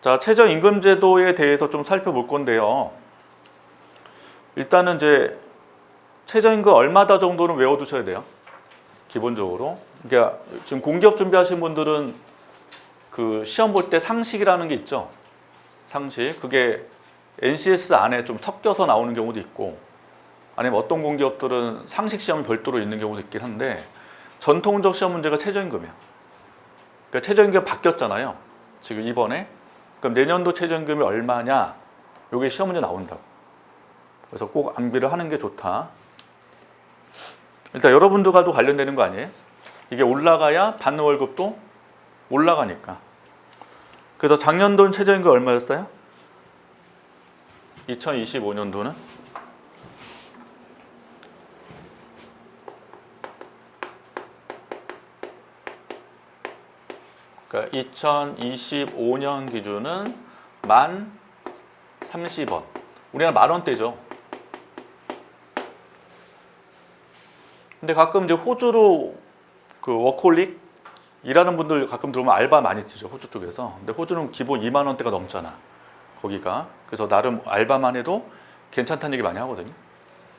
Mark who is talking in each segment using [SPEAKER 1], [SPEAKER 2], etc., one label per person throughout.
[SPEAKER 1] 자, 최저임금제도에 대해서 좀 살펴볼 건데요. 일단은 이제 최저임금 얼마다 정도는 외워두셔야 돼요. 기본적으로. 그러니까 지금 공기업 준비하시는 분들은 그 시험 볼 때 상식이라는 게 있죠. 상식. 그게 NCS 안에 좀 섞여서 나오는 경우도 있고, 아니면 어떤 공기업들은 상식 시험이 별도로 있는 경우도 있긴 한데, 전통적 시험 문제가 최저임금이에요. 그러니까 최저임금이 바뀌었잖아요. 지금 이번에. 그럼 내년도 최저임금이 얼마냐? 이게 시험 문제 나온다고. 그래서 꼭 암기를 하는 게 좋다. 일단 여러분들과도 관련되는 거 아니에요? 이게 올라가야 받는 월급도 올라가니까. 그래서 작년도는 최저임금 얼마였어요? 2025년도는? 그러니까 2025년 기준은 1030원. 우리나라 만원대죠. 근데 가끔 이제 호주로 그 워크홀릭 일하는 분들 가끔 들어오면 알바 많이 쓰죠. 호주 쪽에서. 근데 호주는 기본 2만 원대가 넘잖아. 거기가. 그래서 나름 알바만 해도 괜찮다는 얘기 많이 하거든요.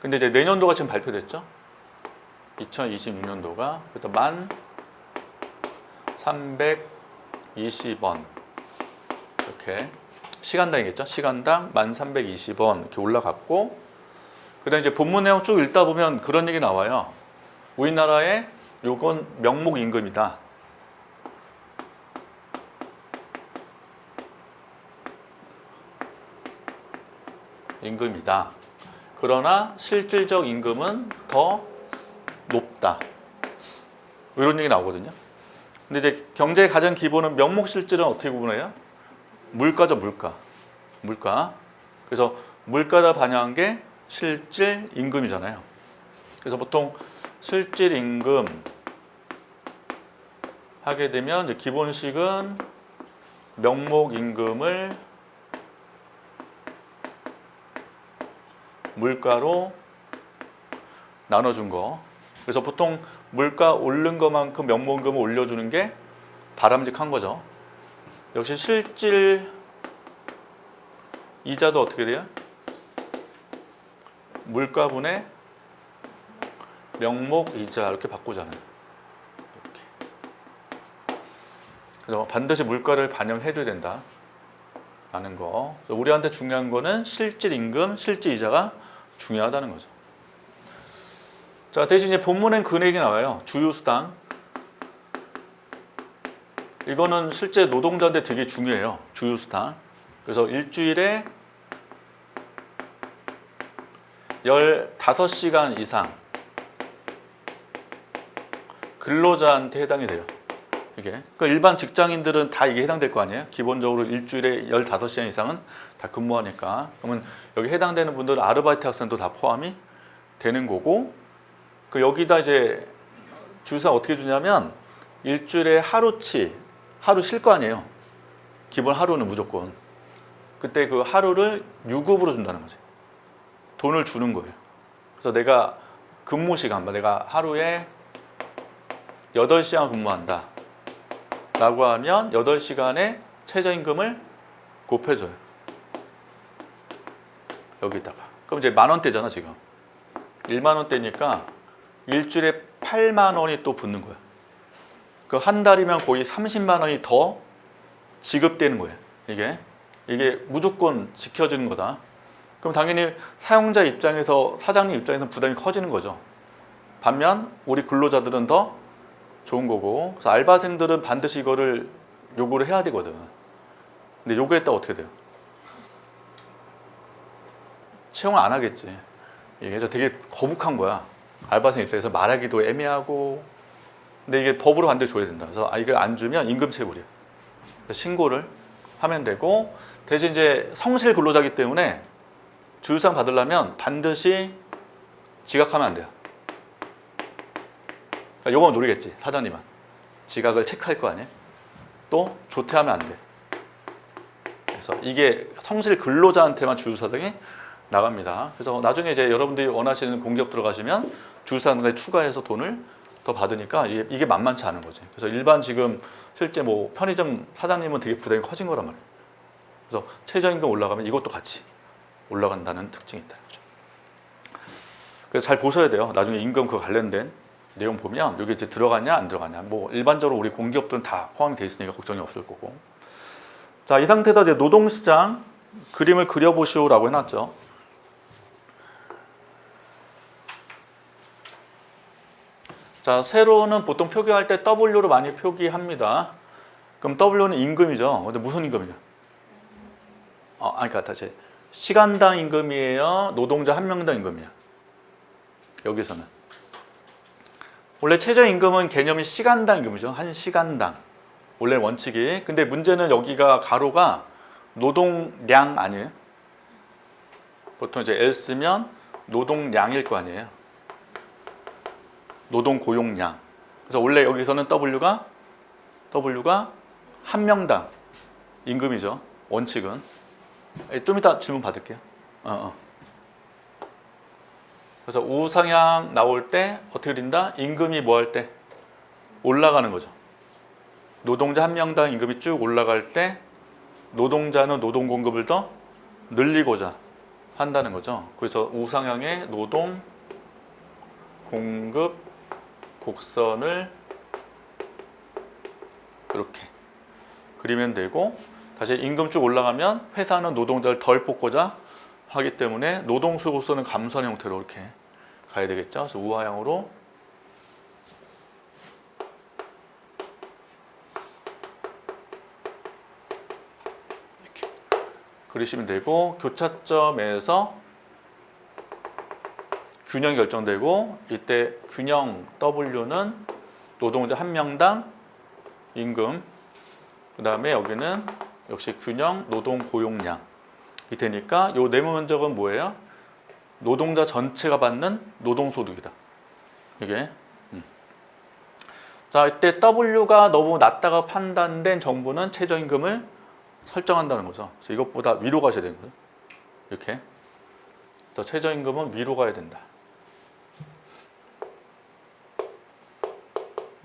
[SPEAKER 1] 근데 이제 내년도가 지금 발표됐죠. 2026년도가. 그래서 1320원. 이렇게. 시간당이겠죠. 시간당 1320원 이렇게 올라갔고, 그 다음에 이제 본문 내용 쭉 읽다 보면 그런 얘기 나와요. 우리나라의 요건 명목 임금이다. 임금이다. 그러나 실질적 임금은 더 높다. 이런 얘기 나오거든요. 근데 이제 경제의 가장 기본은 명목 실질은 어떻게 구분해요? 물가죠, 물가. 물가. 그래서 물가를 반영한 게 실질 임금이잖아요. 그래서 보통 실질 임금 하게 되면 이제 기본식은 명목 임금을 물가로 나눠준 거. 그래서 보통 물가 오른 것만큼 명목 임금을 올려주는 게 바람직한 거죠. 역시 실질 이자도 어떻게 돼요? 물가분의 명목 이자 이렇게 바꾸잖아요. 이렇게. 그래서 반드시 물가를 반영해 줘야 된다 라는 거. 우리한테 중요한 거는 실질 임금, 실질 이자가 중요하다는 거죠. 자, 대신 이제 본문엔 금액이 나와요. 주휴수당. 이거는 실제 노동자인데 되게 중요해요. 주휴수당. 그래서 일주일에 15시간 이상 근로자한테 해당이 돼요. 이게. 그러니까 일반 직장인들은 다 이게 해당될 거 아니에요? 기본적으로 일주일에 15시간 이상은 다 근무하니까. 그러면 여기 해당되는 분들은 아르바이트 학생도 다 포함이 되는 거고, 그 여기다 이제 주휴수당 어떻게 주냐면 일주일에 하루치, 하루 쉴 거 아니에요? 기본 하루는 무조건. 그때 그 하루를 유급으로 준다는 거지. 돈을 주는 거예요. 그래서 내가 근무 시간, 내가 하루에 8시간 근무한다 라고 하면 8시간에 최저임금을 곱해줘요. 여기다가. 그럼 이제 만원대잖아 지금. 1만원대니까 일주일에 8만 원이 또 붙는 거야. 그 한 달이면 거의 30만 원이 더 지급되는 거예요. 이게 무조건 지켜지는 거다. 그럼 당연히 사용자 입장에서, 사장님 입장에서는 부담이 커지는 거죠. 반면 우리 근로자들은 더 좋은 거고, 그래서 알바생들은 반드시 이거를 요구를 해야 되거든. 근데 요구했다가 어떻게 돼요? 채용을 안 하겠지. 그래서 되게 거북한 거야. 알바생 입장에서 말하기도 애매하고. 근데 이게 법으로 반드시 줘야 된다. 그래서 이걸 안 주면 임금체불이야. 신고를 하면 되고, 대신 이제 성실 근로자이기 때문에 주휴수당 받으려면 반드시 지각하면 안 돼요. 그러니까 요건 노리겠지, 사장님은. 지각을 체크할 거 아니에요? 또 조퇴하면 안 돼. 그래서 이게 성실 근로자한테만 주휴수당이 나갑니다. 그래서 나중에 이제 여러분들이 원하시는 공기업 들어가시면 주휴수당에 추가해서 돈을 더 받으니까 이게 만만치 않은 거지. 그래서 일반 지금 실제 뭐 편의점 사장님은 되게 부담이 커진 거란 말이에요. 그래서 최저임금 올라가면 이것도 같이 올라간다는 특징이 있다. 그래서 잘 보셔야 돼요. 나중에 임금 그 관련된 내용 보면 여기 이제 들어가냐 안 들어가냐. 뭐 일반적으로 우리 공기업들은 다 포함이 돼 있으니까 걱정이 없을 거고. 자, 이 상태에서 이제 노동시장 그림을 그려보시오라고 해놨죠. 자, 세로는 보통 표기할 때 W로 많이 표기합니다. 그럼 W는 임금이죠. 근데 무슨 임금이냐? 그러니까 다시 시간당 임금이에요. 노동자 한 명당 임금이야. 여기서는 원래 최저임금은 개념이 시간당 임금이죠. 한 시간당 원래 원칙이. 근데 문제는 여기가 가로가 노동량 아니에요. 보통 이제 L 쓰면 노동량일 거 아니에요. 노동 고용량. 그래서 원래 여기서는 W가 한 명당 임금이죠. 원칙은. 좀 이따 질문 받을게요. 그래서 우상향 나올 때 어떻게 된다? 임금이 뭐 할 때? 올라가는 거죠. 노동자 한 명당 임금이 쭉 올라갈 때 노동자는 노동 공급을 더 늘리고자 한다는 거죠. 그래서 우상향의 노동 공급 곡선을 이렇게 그리면 되고, 다시 임금 쭉 올라가면 회사는 노동자를 덜 뽑고자 하기 때문에 노동수 곡선은 감소하는 형태로 이렇게 가야 되겠죠. 그래서 우하향으로 이렇게 그리시면 되고, 교차점에서 균형이 결정되고, 이때 균형 W는 노동자 한 명당 임금, 그 다음에 여기는 역시 균형 노동 고용량이 되니까 이 네모 면적은 뭐예요? 노동자 전체가 받는 노동소득이다. 이게. 자, 이때 W가 너무 낮다가 판단된 정부는 최저임금을 설정한다는 거죠. 그래서 이것보다 위로 가셔야 되는 거예요. 이렇게. 그래서 최저임금은 위로 가야 된다.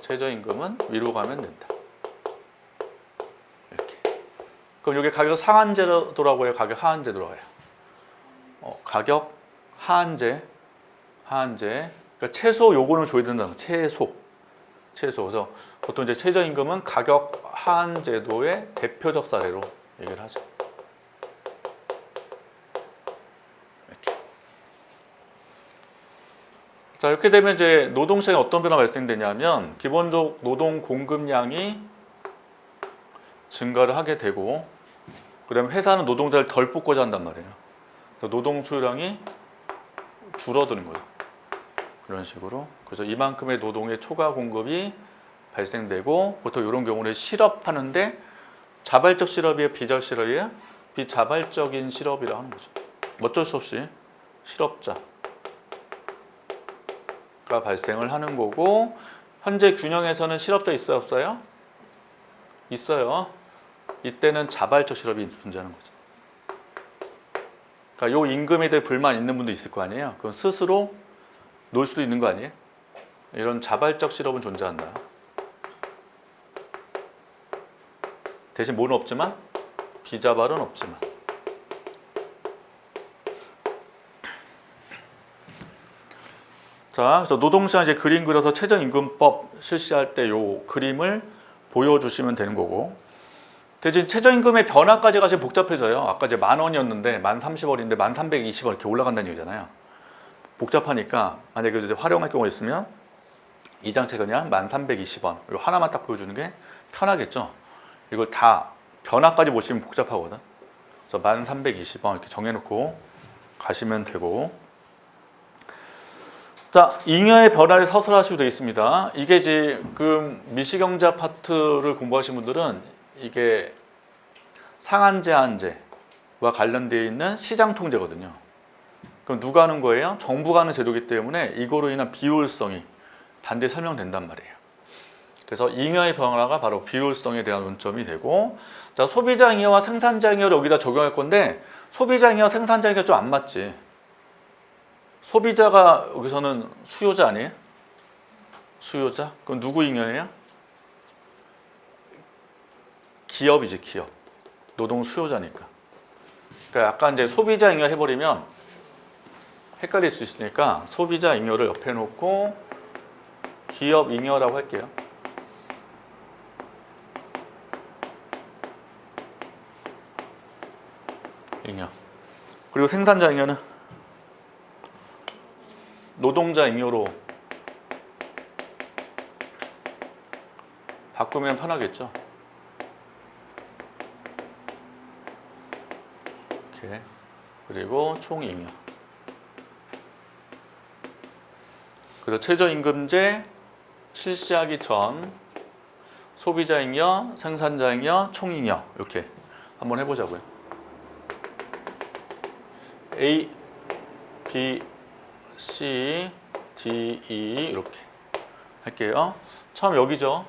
[SPEAKER 1] 최저임금은 위로 가면 된다. 이렇게. 그럼 여기 가격 상한제도라고 해요? 가격 하한제도라고 해요? 가격 하한제. 그러니까 최소 요거는 줘야 된다는 거예요. 최소. 그래서 보통 이제 최저임금은 가격 하한제도의 대표적 사례로 얘기를 하죠. 이렇게. 자, 이렇게 되면 이제 노동시장에 어떤 변화가 발생되냐면, 기본적 노동 공급량이 증가를 하게 되고, 그다음에 회사는 노동자를 덜 뽑고자 한단 말이에요. 노동 수요량이 줄어드는 거예요. 이런 식으로. 그래서 이만큼의 노동의 초과 공급이 발생되고, 보통 이런 경우는 실업하는데 자발적 실업이에요, 비자발 실업이에요? 비자발적인 실업이라 하는 거죠. 어쩔 수 없이 실업자가 발생을 하는 거고, 현재 균형에서는 실업자 있어요, 없어요? 있어요. 이때는 자발적 실업이 존재하는 거죠. 그러니까 요 임금에 대해 불만 있는 분도 있을 거 아니에요. 그건 스스로 놓을 수도 있는 거 아니에요? 이런 자발적 실업은 존재한다. 대신 뭐는 없지만 비자발은 없지만. 자, 그래서 노동시장 이제 그림 그려서 최저임금법 실시할 때 요 그림을 보여주시면 되는 거고, 대신 최저임금의 변화까지 가시면 복잡해져요. 아까 이제 10,000원이었는데 1030원인데 1320원 이렇게 올라간다는 얘기잖아요. 복잡하니까 만약에 이제 활용할 경우가 있으면 이 장치가 그냥 1320원 이거 하나만 딱 보여주는 게 편하겠죠. 이걸 다 변화까지 보시면 복잡하거든. 그래서 1320원 이렇게 정해놓고 가시면 되고, 자, 잉여의 변화를 서술하시고 되어 있습니다. 이게 지금 미시경제 파트를 공부하신 분들은 이게 상한제, 하한제와 관련되어 있는 시장 통제거든요. 그럼 누가 하는 거예요? 정부가 하는 제도이기 때문에 이거로 인한 비효율성이 반드시 설명된단 말이에요. 그래서 잉여의 변화가 바로 비효율성에 대한 논점이 되고, 자, 소비자 잉여와 생산자 잉여를 여기다 적용할 건데, 소비자 잉여와 생산자 잉여가 좀 안 맞지. 소비자가 여기서는 수요자 아니에요? 수요자? 그럼 누구 잉여예요? 기업이지, 기업. 노동 수요자니까. 그러니까 약간 이제 소비자 잉여 해버리면 헷갈릴 수 있으니까 소비자 잉여를 옆에 놓고 기업 잉여라고 할게요. 잉여. 그리고 생산자 잉여는 노동자 잉여로 바꾸면 편하겠죠. 이렇게. 그리고 총 잉여. 그래서 최저임금제 실시하기 전 소비자 잉여, 생산자 잉여, 총 잉여 이렇게 한번 해보자고요. A, B, C, D, E 이렇게 할게요. 처음 여기죠.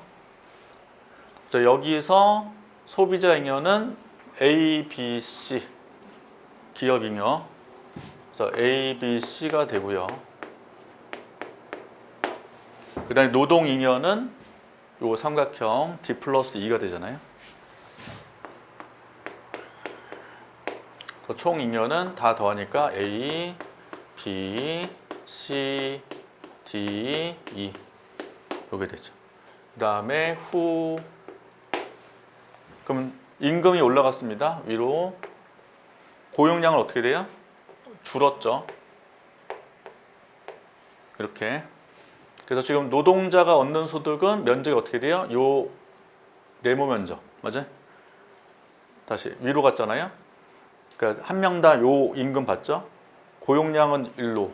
[SPEAKER 1] 자, 여기서 소비자 잉여는 A, B, C 기업 잉여. 그래서 A, B, C가 되고요. 그다음에 노동 잉여는 요 삼각형 D 플러스 E가 되잖아요. 그래서 총 잉여는 다 더하니까 A, B, C, D, E 이게 되죠. 그다음에 후 그럼 임금이 올라갔습니다. 위로 고용량은 어떻게 돼요? 줄었죠. 이렇게. 그래서 지금 노동자가 얻는 소득은 면적이 어떻게 돼요? 요 네모 면적 맞아요? 다시 위로 갔잖아요. 그러니까 한 명당 요 임금 받죠. 고용량은 1로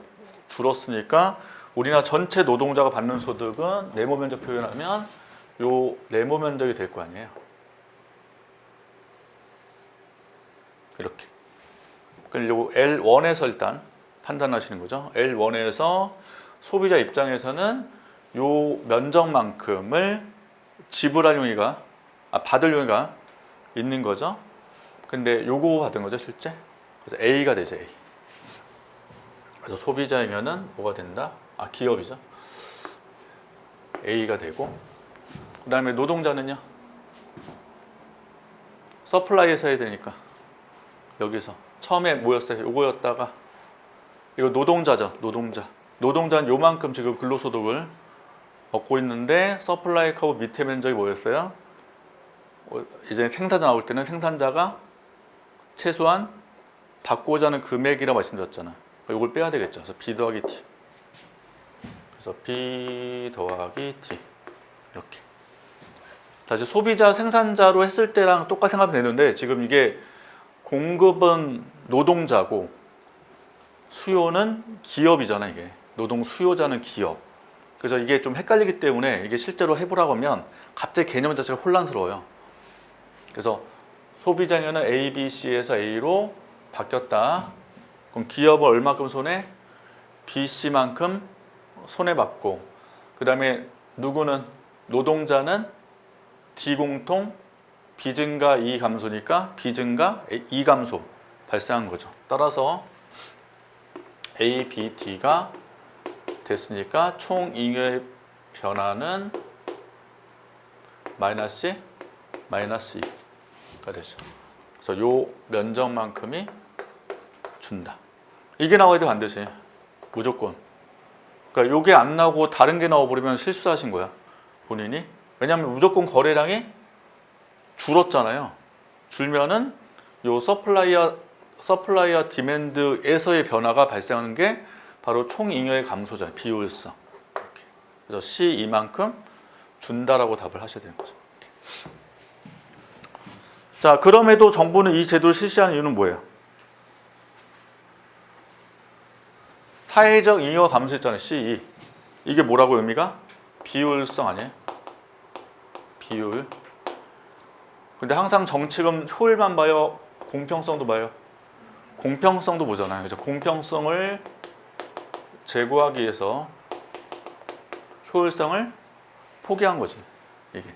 [SPEAKER 1] 줄었으니까 우리나라 전체 노동자가 받는 소득은 네모 면적 표현하면 요 네모 면적이 될 거 아니에요. 이렇게. 그리고 L1에서 일단 판단하시는 거죠. L1에서 소비자 입장에서는 요 면적만큼을 지불할 용의가 받을 용의가 있는 거죠. 근데 요거 받은 거죠, 실제. 그래서 A가 되죠, A. 그래서 소비자이면은 뭐가 된다? 기업이죠. A가 되고. 그다음에 노동자는요. 서플라이에서 해야 되니까. 여기서 처음에 뭐였어요? 요거였다가 이거 노동자죠, 노동자. 노동자는 요만큼 지금 근로소득을 얻고 있는데 서플라이 커브 밑에 면적이 뭐였어요? 이제 생산자 나올 때는 생산자가 최소한 받고자 하는 금액이라고 말씀드렸잖아. 이걸 빼야 되겠죠. 그래서 B 더하기 T. 그래서 B 더하기 T 이렇게. 다시 소비자 생산자로 했을 때랑 똑같이 생각하면 되는데 지금 이게 공급은 노동자고 수요는 기업이잖아. 이게 노동 수요자는 기업. 그래서 이게 좀 헷갈리기 때문에 이게 실제로 해보라고 하면 갑자기 개념 자체가 혼란스러워요. 그래서 소비자는 A, B, C에서 A로 바뀌었다. 그럼 기업은 얼마큼 손해? B, C만큼 손해받고 그 다음에 누구는 노동자는 D 공통 B 증가 E 감소니까 B 증가 E 감소 발생한 거죠. 따라서 A, B, D가 됐으니까 총 잉여의 변화는 마이너스 마이너스 2가 되죠. 그래서 요 면적만큼이 준다. 이게 나와야 돼 반드시. 무조건. 그러니까 요게 안 나오고 다른 게 나와버리면 실수하신 거야. 본인이. 왜냐하면 무조건 거래량이 줄었잖아요. 줄면은 요 서플라이어 디맨드에서의 변화가 발생하는 게 바로 총 잉여의 감소잖아요. 비효율성. 이렇게. 그래서 C 이만큼 준다라고 답을 하셔야 되는 거죠. 이렇게. 자, 그럼에도 정부는 이 제도를 실시하는 이유는 뭐예요? 사회적 잉여가 감소했잖아요. C2. 이게 뭐라고 의미가? 비효율성 아니에요? 비효율. 근데 항상 정책은 효율만 봐요? 공평성도 봐요? 공평성도 보잖아요. 그래서 공평성을 제고하기 위해서 효율성을 포기한 거지. 이게.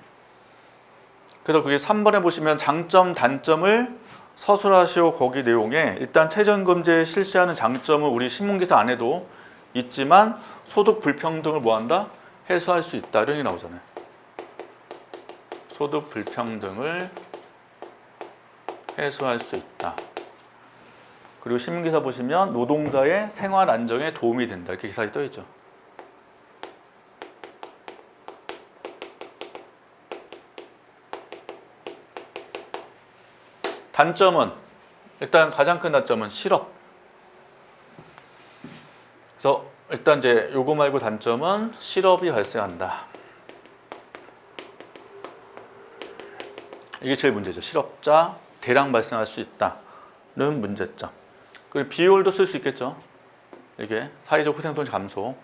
[SPEAKER 1] 그래서 그게 3번에 보시면 장점, 단점을 서술하시오 거기 내용에 일단 최저임금제 실시하는 장점은 우리 신문기사 안에도 있지만 소득 불평등을 뭐한다? 해소할 수 있다. 이런 게 나오잖아요. 소득 불평등을 해소할 수 있다. 그리고 신문기사 보시면 노동자의 생활 안정에 도움이 된다. 이렇게 기사에 떠 있죠. 단점은 일단 가장 큰 단점은 실업. 그래서 일단 이제 요거 말고 단점은 실업이 발생한다. 이게 제일 문제죠. 실업자 대량 발생할 수 있다는 문제점. 그리고 비효율도 쓸 수 있겠죠. 이게 사회적 후생돈 감소,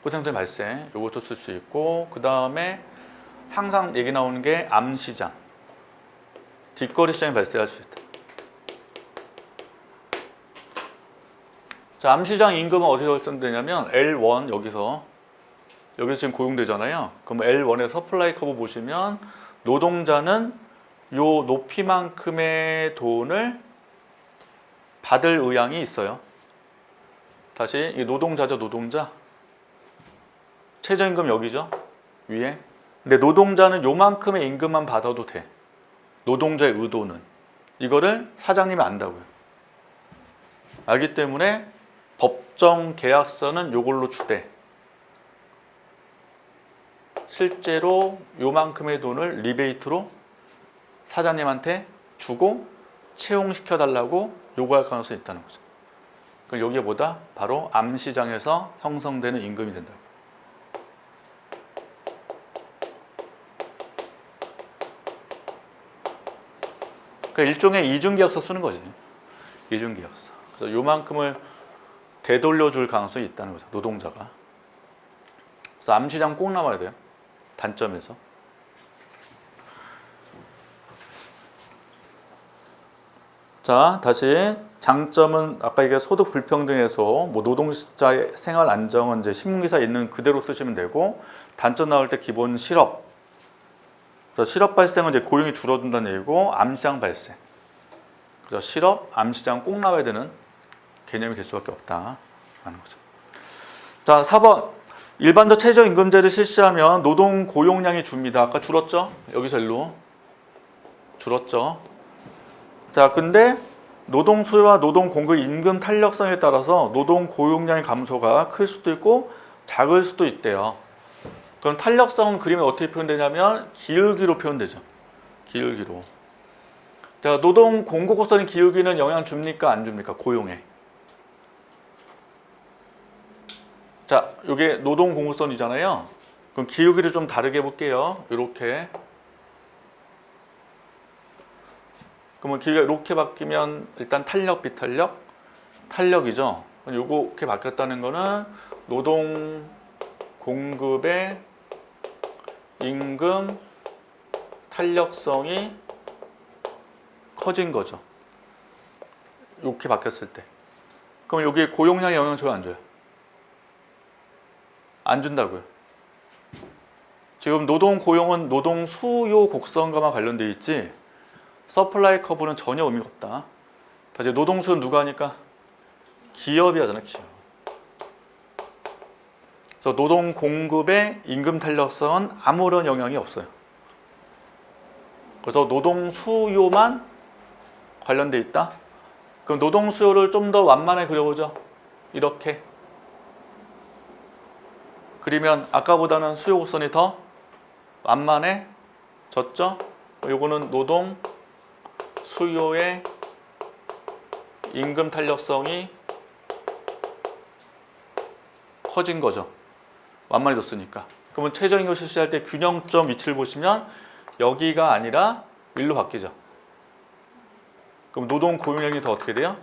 [SPEAKER 1] 후생돈 발생, 요것도 쓸 수 있고, 그 다음에 항상 얘기 나오는 게 암시장, 뒷거리 시장이 발생할 수 있다. 자, 암시장 임금은 어디서 결정되냐면 L1 여기서 지금 고용되잖아요. 그럼 L1의 서플라이 커브 보시면 노동자는 요 높이만큼의 돈을 받을 의향이 있어요. 다시 이 노동자죠, 노동자. 최저임금 여기죠, 위에. 근데 노동자는 요만큼의 임금만 받아도 돼. 노동자의 의도는. 이거를 사장님이 안다고요. 알기 때문에 법정 계약서는 요걸로 주되 실제로 요만큼의 돈을 리베이트로 사장님한테 주고 채용시켜달라고 요구할 가능성이 있다는 거죠. 그럼 여기에 뭐다? 바로 암시장에서 형성되는 임금이 된다. 그러니까 일종의 이중계약서 쓰는 거지. 이중계약서. 그래서 요만큼을 되돌려줄 가능성이 있다는 거죠. 노동자가. 그래서 암시장 꼭 나와야 돼요. 단점에서. 자, 다시 장점은 아까 이게 소득 불평등에서 뭐 노동자의 생활 안정은 이제 신문기사에 있는 그대로 쓰시면 되고, 단점 나올 때 기본 실업. 그래서 실업 발생은 이제 고용이 줄어든다는 얘기고, 암시장 발생. 그래서 실업, 암시장 꼭 나와야 되는 개념이 될 수밖에 없다 하는 거죠. 자, 4번. 일반적 최저임금제를 실시하면 노동 고용량이 줍니다. 아까 줄었죠? 여기서 일로 줄었죠. 자, 근데 노동 수요와 노동 공급 임금 탄력성에 따라서 노동 고용량의 감소가 클 수도 있고 작을 수도 있대요. 그럼 탄력성은 그림에 어떻게 표현되냐면 기울기로 표현되죠. 기울기로. 자, 노동 공급 곡선의 기울기는 영향 줍니까 안 줍니까? 고용에. 자, 이게 노동 공급선이잖아요. 그럼 기울기를 좀 다르게 해볼게요. 이렇게. 그러면 기울기가 이렇게 바뀌면 일단 탄력, 비탄력, 탄력이죠. 이렇게 바뀌었다는 거는 노동 공급의 임금 탄력성이 커진 거죠. 이렇게 바뀌었을 때. 그럼 여기 고용량에 영향을 줘요, 안 줘요? 안 준다고요. 지금 노동 고용은 노동 수요 곡선과만 관련되어 있지 서플라이 커브는 전혀 의미가 없다. 다시 노동 수요는 누가 하니까? 기업이 하잖아, 기업. 그래서 노동 공급의 임금 탄력성은 아무런 영향이 없어요. 그래서 노동 수요만 관련되어 있다. 그럼 노동 수요를 좀 더 완만하게 그려보죠. 이렇게. 그리면 아까보다는 수요 곡선이 더 완만해졌죠? 요거는 노동 수요의 임금 탄력성이 커진 거죠. 완만해졌으니까. 그러면 최저임금 실시할 때 균형점 위치를 보시면 여기가 아니라 일로 바뀌죠. 그럼 노동 고용량이 더 어떻게 돼요?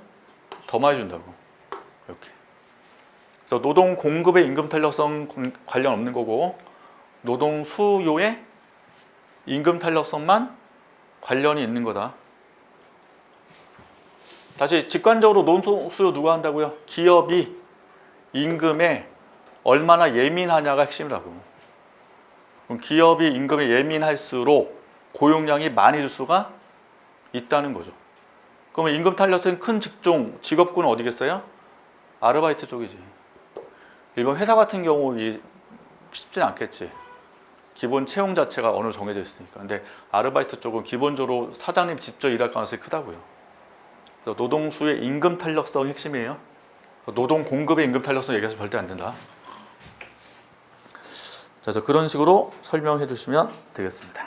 [SPEAKER 1] 더 많이 준다고. 이렇게. 그래서 노동 공급의 임금 탄력성 관련 없는 거고 노동 수요의 임금 탄력성만 관련이 있는 거다. 다시 직관적으로 노동 수요 누가 한다고요? 기업이 임금에 얼마나 예민하냐가 핵심이라고. 그럼 기업이 임금에 예민할수록 고용량이 많이 줄 수가 있다는 거죠. 그러면 임금 탄력성 큰 직종, 직업군은 어디겠어요? 아르바이트 쪽이지. 일반 회사 같은 경우 쉽진 않겠지. 기본 채용 자체가 어느 정해져 있으니까. 근데 아르바이트 쪽은 기본적으로 사장님 직접 일할 가능성이 크다고요. 그래서 노동수의 임금 탄력성이 핵심이에요. 노동 공급의 임금 탄력성 얘기해서 절대 안 된다. 자, 그래서 그런 식으로 설명해 주시면 되겠습니다.